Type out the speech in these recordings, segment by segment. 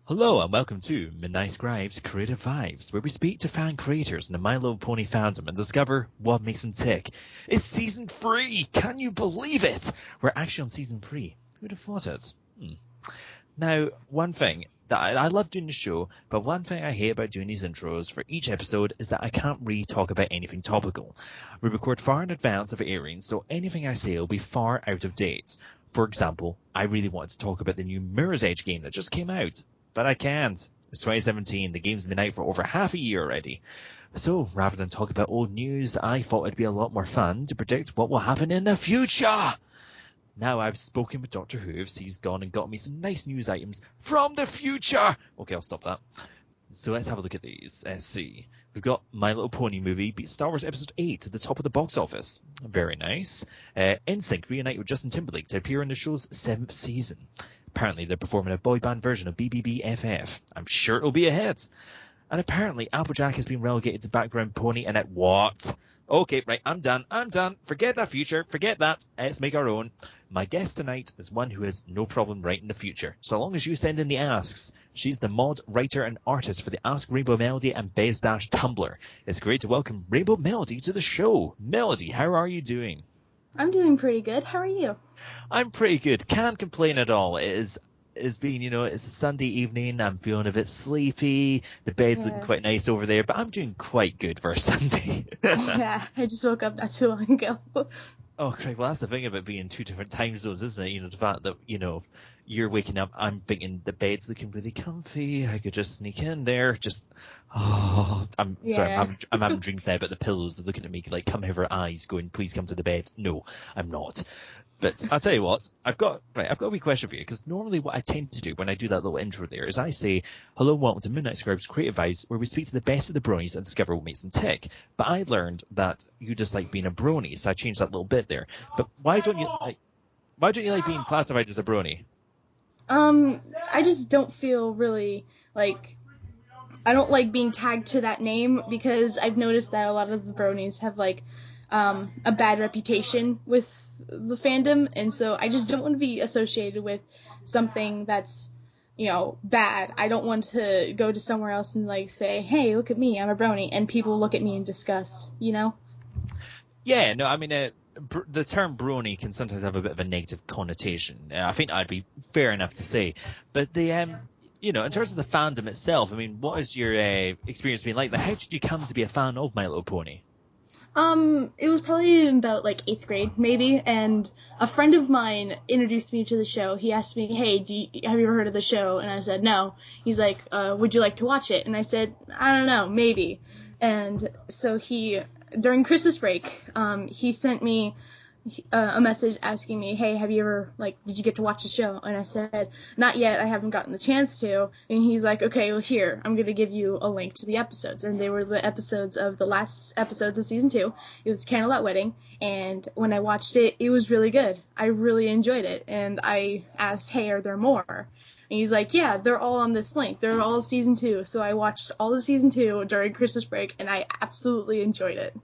Hello and welcome to Midnight Scribe's Creative Vibes, where we speak to fan creators in the My Little Pony fandom and discover what makes them tick. It's season 3! Can you believe it? We're actually on season 3. Who'd have thought it? Now, one thing that I love doing the show, but one thing I hate about doing these intros for each episode is that I can't really talk about anything topical. We record far in advance of airing, so anything I say will be far out of date. For example, I really wanted to talk about the new Mirror's Edge game that just came out. But I can't. It's 2017. The game's been out for over half a year already. So, rather than talk about old news, I thought it'd be a lot more fun to predict what will happen in the future. Now I've spoken with Dr. Hooves. He's gone and got me some nice news items from the future. Okay, I'll stop that. So let's have a look at these. Let's see. We've got My Little Pony movie beat Star Wars Episode 8 at the top of the box office. Very nice. NSYNC reunite with Justin Timberlake to appear in the show's 7th season. Apparently they're performing a boy band version of BBBFF. I'm sure it'll be a hit. And apparently Applejack has been relegated to background pony and at what? Okay, right, I'm done. Forget that future. Forget that. Let's make our own. My guest tonight is one who has no problem writing the future, so long as you send in the asks. She's the mod, writer, and artist for the Ask Rainbow Melody and Bez Dash Tumblr. It's great to welcome Rainbow Melody to the show. Melody, how are you doing? I'm doing pretty good. How are you? I'm pretty good. Can't complain at all. It's been, it's a Sunday evening. I'm feeling a bit sleepy. The bed's looking quite nice over there, but I'm doing quite good for a Sunday. Yeah, I just woke up not too long ago. Oh, Craig, well, that's the thing about being two different time zones, isn't it? The fact that, you're waking up, I'm thinking the bed's looking really comfy. I could just sneak in there. Sorry, I'm having dreams now, but the pillows are looking at me like, come over eyes going, please come to the bed. No, I'm not. But I'll tell you what, I've got a wee question for you, because normally what I tend to do when I do that little intro there is I say, hello and welcome to Midnight Scribe's Creative Vibes, where we speak to the best of the bronies and discover what makes them tick. But I learned that you just like being a brony, so I changed that little bit there. But why don't you like being classified as a brony? I just don't feel really like I don't like being tagged to that name, because I've noticed that a lot of the bronies have a bad reputation with the fandom, and so I just don't want to be associated with something that's bad. I don't want to go to somewhere else and say, hey, look at me, I'm a brony, and people look at me in disgust, Yeah, no, I mean, the term brony can sometimes have a bit of a negative connotation. I think that'd be fair enough to say. But the, in terms of the fandom itself, I mean, what has your experience been like? How did you come to be a fan of My Little Pony? It was probably in about 8th grade, maybe, and a friend of mine introduced me to the show. He asked me, hey, have you ever heard of the show? And I said, no. He's like, would you like to watch it? And I said, I don't know, maybe. And so during Christmas break, he sent me a message asking me, hey, have you ever, did you get to watch the show? And I said, not yet, I haven't gotten the chance to. And he's like, okay, well, here, I'm going to give you a link to the episodes. And they were the episodes of the last episodes of season 2. It was Candlelight Wedding. And when I watched it, it was really good. I really enjoyed it. And I asked, hey, are there more? And he's like, yeah, they're all on this link. They're all season 2. So I watched all of season 2 during Christmas break, and I absolutely enjoyed it.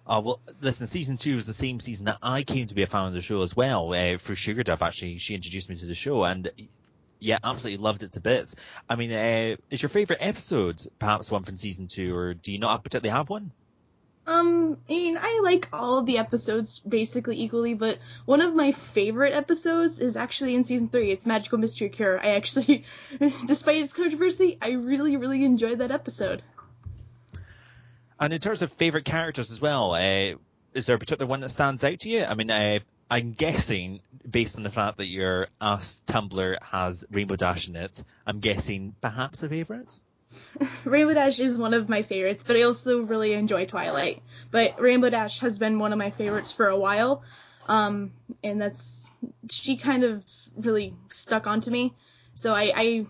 Well, listen, season 2 was the same season that I came to be a fan of the show as well. Through Sugar Dove, actually, she introduced me to the show, and yeah, absolutely loved it to bits. I mean, is your favourite episode perhaps one from season 2, or do you not particularly have one? I like all of the episodes basically equally, but one of my favorite episodes is actually in season 3. It's Magical Mystery Cure. I actually, despite its controversy, I really, really enjoyed that episode. And in terms of favourite characters as well, is there a particular one that stands out to you? I mean, I'm guessing, based on the fact that your Tumblr has Rainbow Dash in it, I'm guessing perhaps a favourite? Rainbow Dash is one of my favorites, but I also really enjoy Twilight. But Rainbow Dash has been one of my favorites for a while. And she kind of really stuck onto me. So I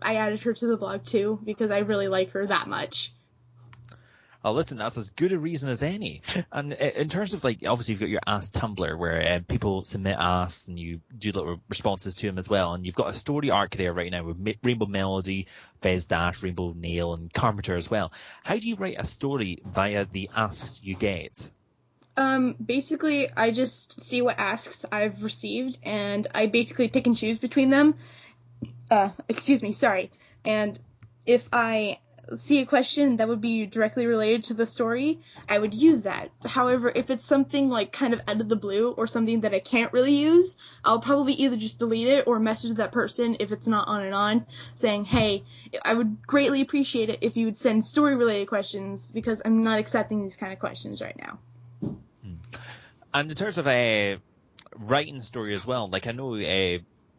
added her to the blog too because I really like her that much. Oh, listen, that's as good a reason as any. And in terms of, like, obviously you've got your Ask Tumblr where people submit asks and you do little responses to them as well. And you've got a story arc there right now with Rainbow Melody, Fez Dash, Rainbow Nail, and Carpenter as well. How do you write a story via the asks you get? Basically, I just see what asks I've received, and I basically pick and choose between them. Excuse me, sorry. And if I see a question that would be directly related to the story, I would use that. However, if it's something like kind of out of the blue or something that I can't really use, I'll probably either just delete it or message that person if it's not on and on, saying, hey, I would greatly appreciate it if you would send story-related questions because I'm not accepting these kind of questions right now. And in terms of writing story as well, like I know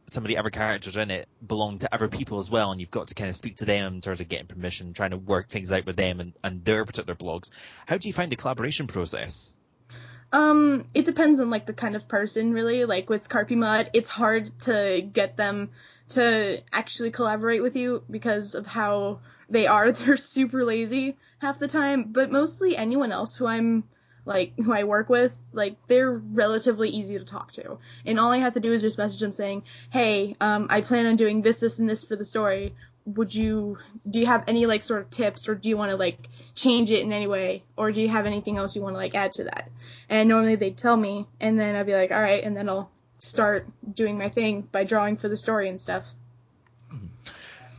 some of the other characters in it belong to other people as well, and you've got to kind of speak to them in terms of getting permission, trying to work things out with them and their particular blogs. How do you find the collaboration process? It depends on, like, the kind of person, really. Like, with Carpymod, it's hard to get them to actually collaborate with you because of how they are. They're super lazy half the time, but mostly anyone else who I work with, like, they're relatively easy to talk to. And all I have to do is just message them saying, hey, I plan on doing this, this, and this for the story. Do you have any, like, sort of tips, or do you want to, like, change it in any way? Or do you have anything else you want to, like, add to that? And normally they'd tell me, and then I'd be like, all right, and then I'll start doing my thing by drawing for the story and stuff.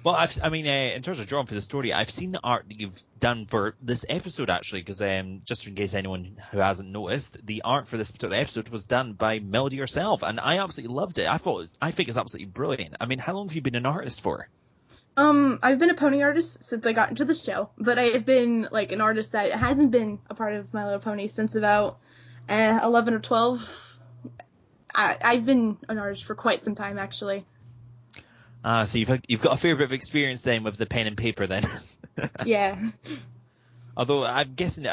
Well, in terms of drawing for the story, I've seen the art that you've done for this episode, actually, because just in case anyone who hasn't noticed, the art for this particular episode was done by Melody herself, and I absolutely loved it. I think it's absolutely brilliant. I mean, how long have you been an artist for? I've been a pony artist since I got into the show, but I've been, like, an artist that hasn't been a part of My Little Pony since about 11 or 12. I've been an artist for quite some time, actually. So you've got a fair bit of experience then with the pen and paper then. Yeah. Although I'm guessing,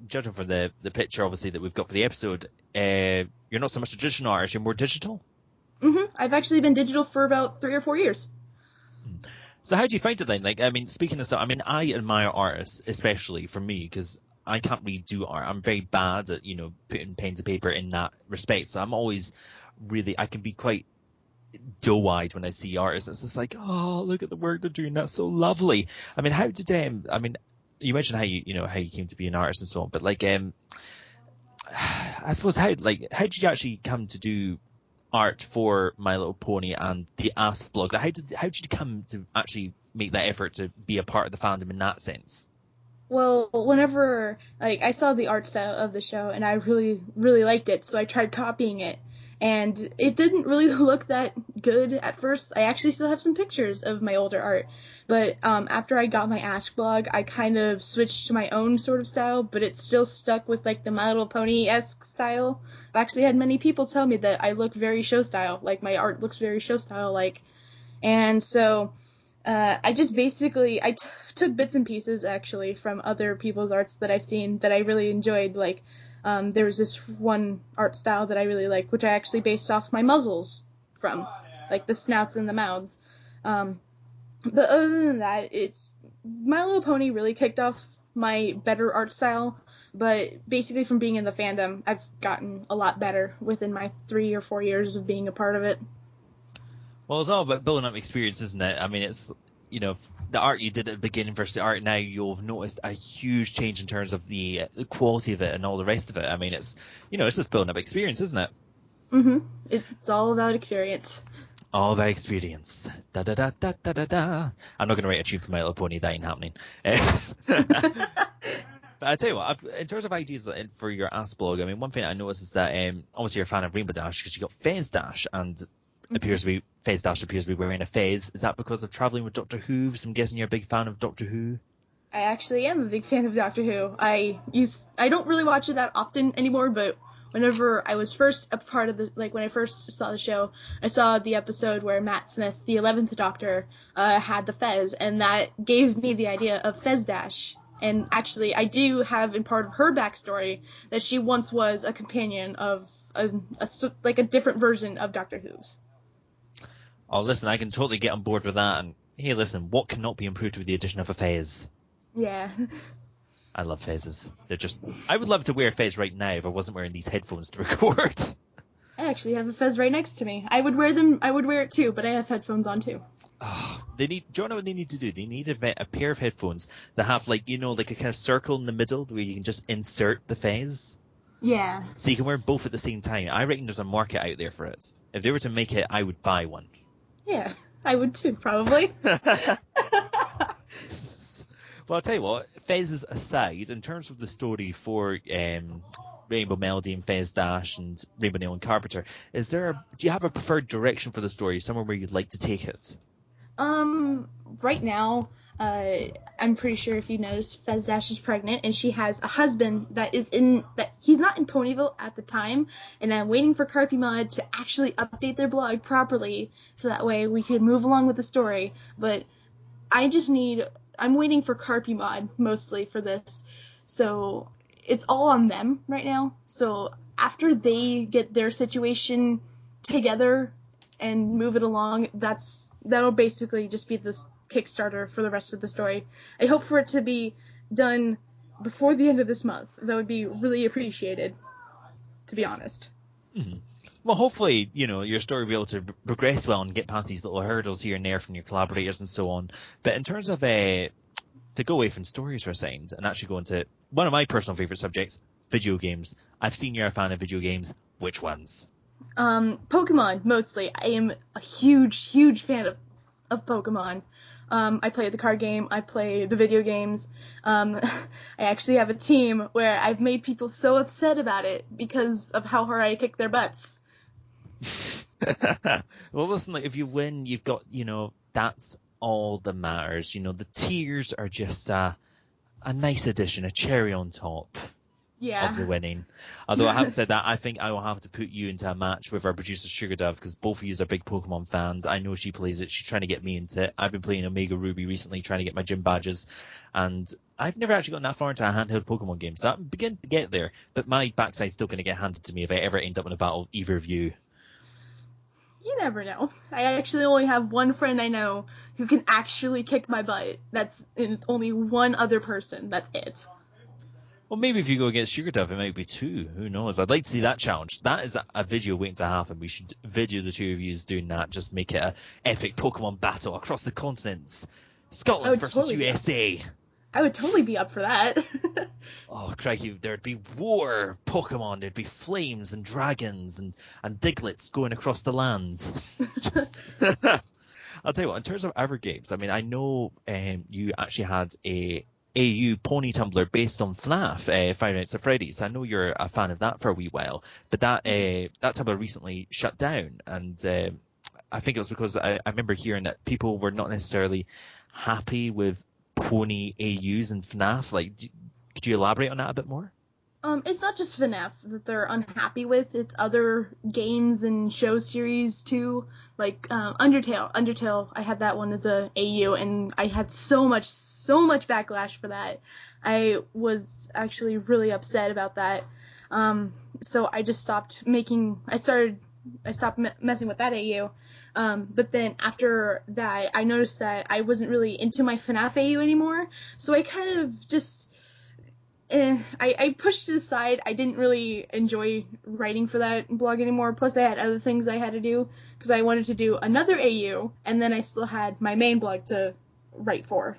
judging from the picture obviously that we've got for the episode, you're not so much a traditional artist, you're more digital? Mm-hmm. I've actually been digital for about 3 or 4 years. So how do you find it then? Like, speaking of stuff, I admire artists, especially for me, because I can't really do art. I'm very bad at, putting pen to paper in that respect. So I'm always I can be quite doe-eyed when I see artists. It's just like, oh, look at the work they're doing. That's so lovely. How did you mentioned how you came to be an artist and so on, but like, I suppose how did you actually come to do art for My Little Pony and the Ask blog? How did you come to actually make that effort to be a part of the fandom in that sense? Well, whenever, like, I saw the art style of the show and I really, really liked it, so I tried copying it. And it didn't really look that good at first. I actually still have some pictures of my older art. But after I got my Ask blog, I kind of switched to my own sort of style, but it still stuck with, like, the My Little Pony-esque style. I've actually had many people tell me that I look very show style, like my art looks very show style-like. And so I just basically, took bits and pieces, actually, from other people's arts that I've seen that I really enjoyed, like, there was this one art style that I really like, which I actually based off my muzzles from, like the snouts and the mouths. But other than that, My Little Pony really kicked off my better art style, but basically from being in the fandom, I've gotten a lot better within my 3 or 4 years of being a part of it. Well, it's all about building up experience, isn't it? It's, the art you did at the beginning versus the art now, you'll have noticed a huge change in terms of the quality of it and all the rest of it. It's, it's just building up experience, isn't it? Mm-hmm. It's all about experience. All about experience. Da da da da da da da. I'm not going to write a tune for My Little Pony. That ain't happening. But I tell you what, in terms of ideas for your Ask blog, one thing I noticed is that obviously you're a fan of Rainbow Dash because you got Fez Dash and Fez Dash appears to be wearing a fez. Is that because of traveling with Doctor Who? I'm guessing you're a big fan of Doctor Who. I actually am a big fan of Doctor Who. I don't really watch it that often anymore, but whenever I was first a part of when I first saw the show, I saw the episode where Matt Smith, the 11th Doctor, had the fez, and that gave me the idea of Fez Dash. And actually, I do have in part of her backstory that she once was a companion of a different version of Doctor Who's. Oh, listen, I can totally get on board with that. And hey, listen, what cannot be improved with the addition of a fez? Yeah. I love fezzes. They're just. I would love to wear a fez right now if I wasn't wearing these headphones to record. I actually have a fez right next to me. I would wear them. I would wear it too, but I have headphones on too. Oh, they need. Do you know what they need to do? They need a pair of headphones that have like like a kind of circle in the middle where you can just insert the fez, Yeah. so you can wear both at the same time. I reckon there's a market out there for it. If they were to make it, I would buy one. Yeah, I would too, probably. Well, I'll tell you what. Fez aside, in terms of the story for Rainbow Melody and Fez Dash and Rainbow Neil and Carpenter, do you have a preferred direction for the story? Somewhere where you'd like to take it? Right now, I'm pretty sure if you noticed, Fez Dash is pregnant, and she has a husband that he's not in Ponyville at the time, and I'm waiting for Carpymod to actually update their blog properly, so that way we could move along with the story, but I'm waiting for Carpymod mostly for this, so it's all on them right now, so after they get their situation together and move it along, that'll basically just be this Kickstarter for the rest of the story. I hope for it to be done before the end of this month. That would be really appreciated, to be honest. Mm-hmm. Well, hopefully, your story will be able to progress well and get past these little hurdles here and there from your collaborators and so on. But in terms of to go away from stories for a second and actually go into one of my personal favorite subjects, video games. I've seen you're a fan of video games. Which ones? Pokemon, mostly. I am a huge, huge fan of Pokemon. I play the card game, I play the video games. I actually have a team where I've made people so upset about it because of how hard I kick their butts. Well, listen, like, if you win, you've got, that's all that matters. The tears are just a nice addition, a cherry on top. Yeah. Of the winning. Although I haven't said that, I think I will have to put you into a match with our producer Sugar Dove, because both of you are big Pokemon fans. I know she plays it. She's trying to get me into it. I've been playing Omega Ruby recently, trying to get my gym badges, and I've never actually gotten that far into a handheld Pokemon game, so I'm beginning to get there, but my backside's still going to get handed to me if I ever end up in a battle with either of you. You never know. I actually only have one friend I know who can actually kick my butt. And it's only one other person. That's it. Well, maybe if you go against Sugar Dove, it might be two. Who knows? I'd like to see that challenge. That is a video waiting to happen. We should video the two of you doing that. Just make it an epic Pokemon battle across the continents. Scotland versus USA. I would totally be up for that. Oh, crikey. There'd be war of Pokemon. There'd be flames and dragons and Diglets going across the land. I'll tell you what, in terms of our games, I mean, I know you actually had a AU pony Tumblr based on FNAF, Five Nights at Freddy's. I know you're a fan of that for a wee while, but that Tumblr recently shut down, and I think it was because I remember hearing that people were not necessarily happy with pony AUs and FNAF. Like, could you elaborate on that a bit more? It's not just FNAF that they're unhappy with. It's other games and show series too, like Undertale. Undertale, I had that one as a AU, and I had so much backlash for that. I was actually really upset about that. So I just stopped making. I stopped messing with that AU. But then after that, I noticed that I wasn't really into my FNAF AU anymore. So I kind of just. I pushed it aside. I didn't really enjoy writing for that blog anymore. Plus, I had other things I had to do because I wanted to do another AU, and then I still had my main blog to write for.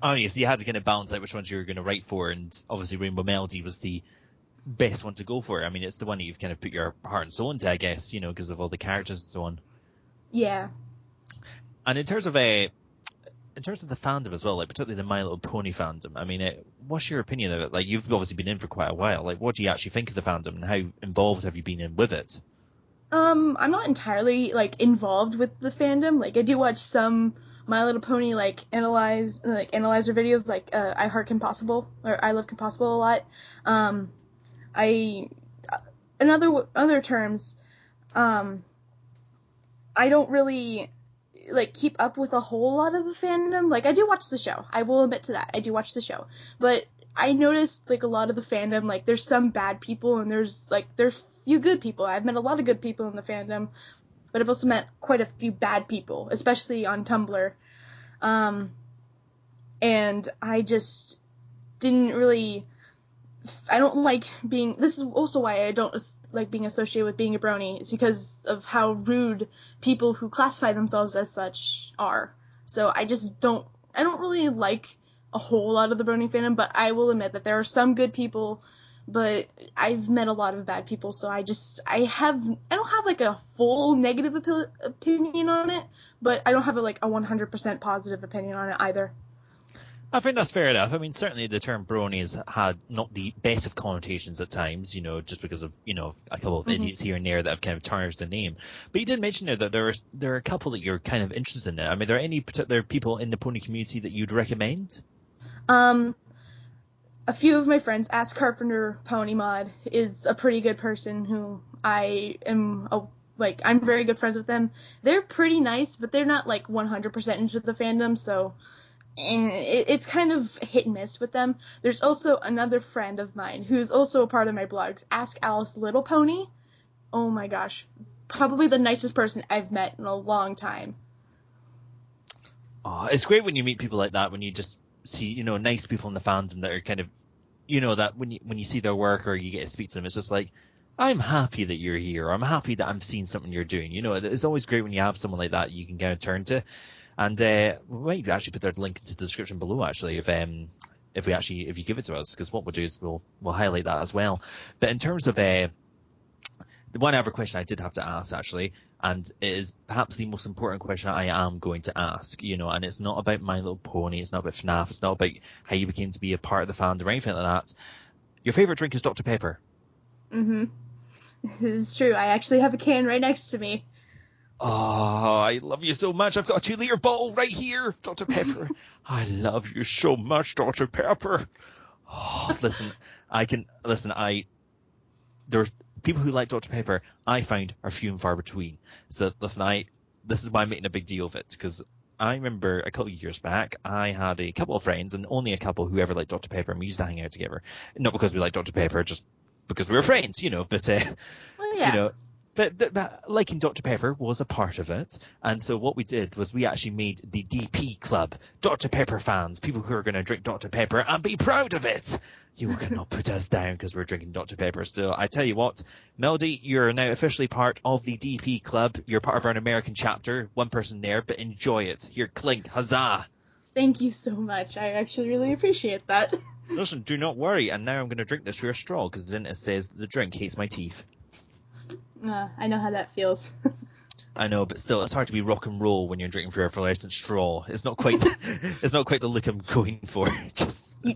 Oh, yes, you had to kind of balance out which ones you were going to write for, and obviously Rainbow Melody was the best one to go for. I mean, it's the one that you've kind of put your heart and soul into, I guess, because of all the characters and so on. Yeah. And in terms of the fandom as well, like particularly the My Little Pony fandom, I mean, what's your opinion of it? Like, you've obviously been in for quite a while. Like, what do you actually think of the fandom, and how involved have you been in with it? I'm not entirely involved with the fandom. Like, I do watch some My Little Pony analyzer videos, like I Heart Impossible or I Love Impossible a lot. In other terms, I don't really like keep up with a whole lot of the fandom. Like, I do watch the show. I will admit to that. I do watch the show. But I noticed, like, a lot of the fandom, like, there's some bad people and there's few good people. I've met a lot of good people in the fandom, but I've also met quite a few bad people, especially on Tumblr. And I just didn't really... I don't like being... This is also why I don't like being associated with being a brony. It's because of how rude people who classify themselves as such are. So I just don't... I don't really like a whole lot of the brony fandom, but I will admit that there are some good people, but I've met a lot of bad people, so I don't have like a full negative opinion on it, but I don't have like a 100% positive opinion on it either. I think that's fair enough. I mean, certainly the term bronies had not the best of connotations at times, just because of, a couple of idiots here and there that have kind of tarnished the name. But you did mention there that there are a couple that you're kind of interested in. I mean, are there any particular people in the pony community that you'd recommend? A few of my friends, Ask Carpenter Pony Mod is a pretty good person who I'm very good friends with them. They're pretty nice, but they're not like 100% into the fandom, so it's kind of hit and miss with them. There's also another friend of mine who's also a part of my blogs, Ask Alice Little Pony. Oh my gosh. Probably the nicest person I've met in a long time. Oh, it's great when you meet people like that, when you just see, nice people in the fandom that are kind of, that when you see their work or you get to speak to them, it's just like, I'm happy that you're here. I'm happy that I'm seeing something you're doing. It's always great when you have someone like that you can kind of turn to. And we might actually put their link into the description below, actually, if you give it to us, because what we'll do is we'll highlight that as well. But in terms of the one other question I did have to ask, actually, and it is perhaps the most important question I am going to ask, and it's not about My Little Pony, it's not about FNAF, it's not about how you became to be a part of the fandom or anything like that. Your favorite drink is Dr. Pepper. Mm-hmm. This is true. I actually have a can right next to me. Oh, I love you so much. I've got a 2-liter bottle right here, Dr. Pepper. I love you so much, Dr. Pepper. Oh, there's people who like Dr. Pepper, I find are few and far between. So listen, this is why I'm making a big deal of it, because I remember a couple of years back, I had a couple of friends, and only a couple who ever liked Dr. Pepper, and we used to hang out together. Not because we liked Dr. Pepper, just because we were friends, but, Well, yeah. But liking Dr. Pepper was a part of it. And so what we did was we actually made the DP Club, Dr. Pepper fans, people who are going to drink Dr. Pepper and be proud of it. You cannot put us down because we're drinking Dr. Pepper still. I tell you what, Melody, you're now officially part of the DP Club. You're part of our American chapter. One person there, but enjoy it. Here, clink, huzzah. Thank you so much. I actually really appreciate that. Listen, do not worry. And now I'm going to drink this through a straw because then it says the drink hates my teeth. I know how that feels. I know, but still, it's hard to be rock and roll when you're drinking through a fluorescent straw. It's not quite the look I'm going for. Just you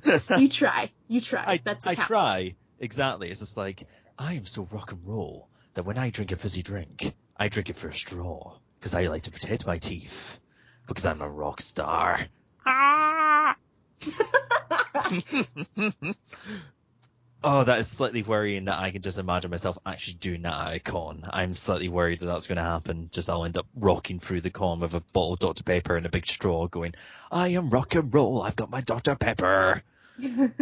try. That's what I counts. try. Exactly. It's just like, I am so rock and roll that when I drink a fizzy drink, I drink it through a straw because I like to protect my teeth because I'm a rock star. Ah! Oh, that is slightly worrying that I can just imagine myself actually doing that at a con. I'm slightly worried that that's going to happen. Just I'll end up rocking through the con with a bottle of Dr. Pepper and a big straw going, I am rock and roll, I've got my Dr. Pepper. Well,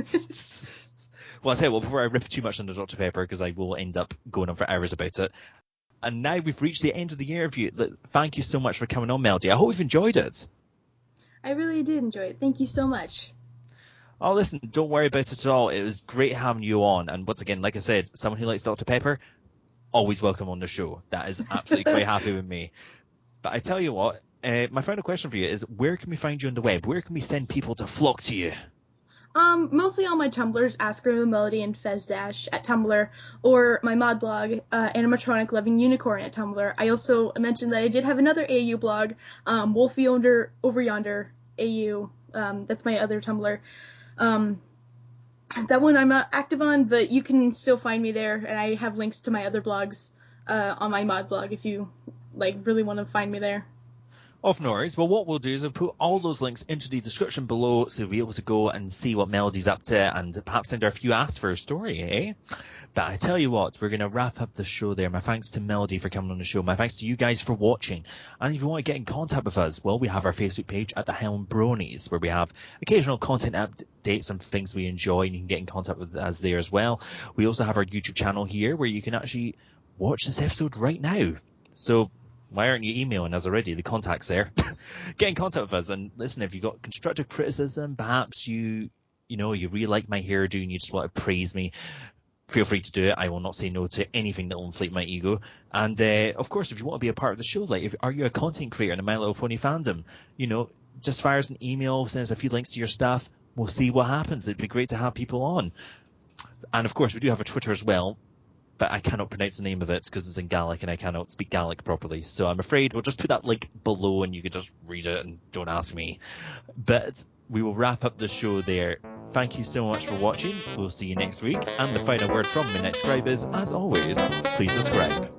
I'll tell you what, before I riff too much on the Dr. Pepper, because I will end up going on for hours about it. And now we've reached the end of the interview. Thank you so much for coming on, Melody. I hope you've enjoyed it. I really did enjoy it. Thank you so much. Oh, listen, don't worry about it at all. It was great having you on. And once again, like I said, someone who likes Dr. Pepper, always welcome on the show. That is absolutely quite happy with me. But I tell you what, my final question for you is, where can we find you on the web? Where can we send people to flock to you? Mostly on my Tumblrs, Ask Melody and Fez Dash at Tumblr, or my mod blog, Animatronic Loving Unicorn at Tumblr. I also mentioned that I did have another AU blog, Wolfie Over Yonder AU. That's my other Tumblr. That one I'm not active on, but you can still find me there, and I have links to my other blogs on my mod blog if you really want to find me there. Of no worries. Well, what we'll do is we'll put all those links into the description below, so you'll be able to go and see what Melody's up to and perhaps send her a few asks for a story, eh? But I tell you what, we're going to wrap up the show there. My thanks to Melody for coming on the show. My thanks to you guys for watching. And if you want to get in contact with us, well, we have our Facebook page at the Highland Bronies, where we have occasional content updates on things we enjoy, and you can get in contact with us there as well. We also have our YouTube channel here, where you can actually watch this episode right now. So why aren't you emailing us already? The contact's there. Get in contact with us, and listen, if you've got constructive criticism, perhaps you really like my hairdo and you just want to praise me, feel free to do it. I will not say no to anything that will inflate my ego. And of course, if you want to be a part of the show, like, are you a content creator in the My Little Pony fandom? Just fire us an email, send us a few links to your stuff. We'll see what happens. It'd be great to have people on. And of course, we do have a Twitter as well, but I cannot pronounce the name of it because it's in Gaelic and I cannot speak Gaelic properly. So I'm afraid we'll just put that link below and you can just read it and don't ask me. But we will wrap up the show there. Thank you so much for watching. We'll see you next week. And the final word from Midnight Scribe is, as always, please subscribe.